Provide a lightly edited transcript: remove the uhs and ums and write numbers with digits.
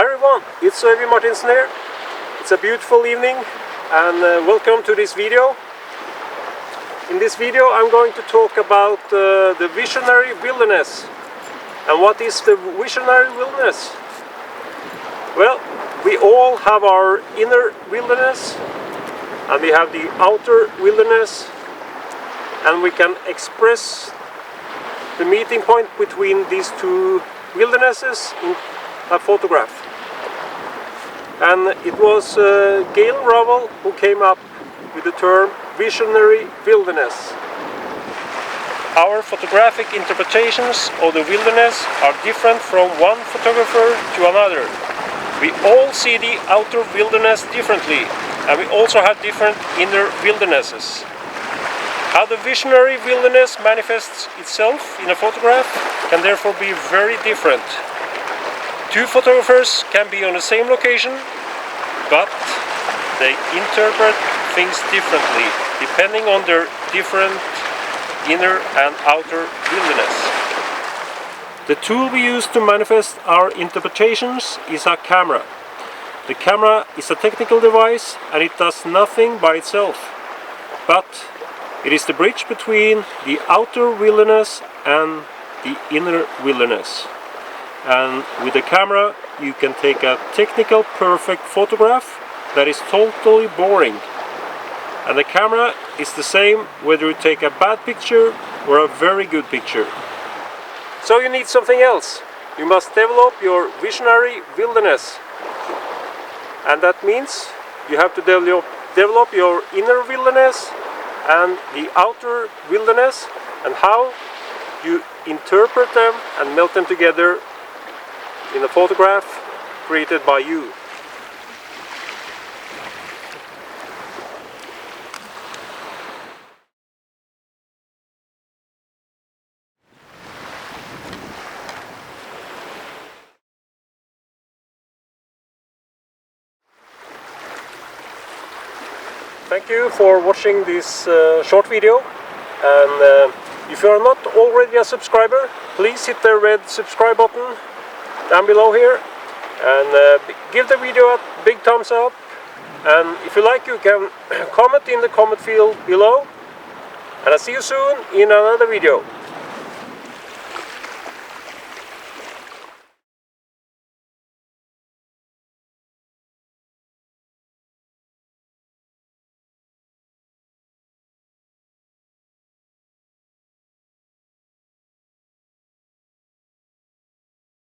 Hi everyone, it's Øyvind Martinsen here. It's a beautiful evening and welcome to this video. In this video I'm going to talk about the visionary wilderness. And what is the visionary wilderness? Well, we all have our inner wilderness and we have the outer wilderness, and we can express the meeting point between these two wildernesses in a photograph. And it was Galen Rowell who came up with the term visionary wilderness. Our photographic interpretations of the wilderness are different from one photographer to another. We all see the outer wilderness differently, and we also have different inner wildernesses. How the visionary wilderness manifests itself in a photograph can therefore be very different. Two photographers can be on the same location, but they interpret things differently, depending on their different inner and outer wilderness. The tool we use to manifest our interpretations is a camera. The camera is a technical device and it does nothing by itself, but it is the bridge between the outer wilderness and the inner wilderness. And with the camera you can take a technical perfect photograph that is totally boring. And the camera is the same whether you take a bad picture or a very good picture. So you need something else. You must develop your visionary wilderness. And that means you have to develop your inner wilderness and the outer wilderness, and how you interpret them and melt them together in a photograph created by you. Thank you for watching this short video, and if you are not already a subscriber, please hit the red subscribe button down below here and give the video a big thumbs up, and if you like you can comment in the comment field below, and I'll see you soon in another video.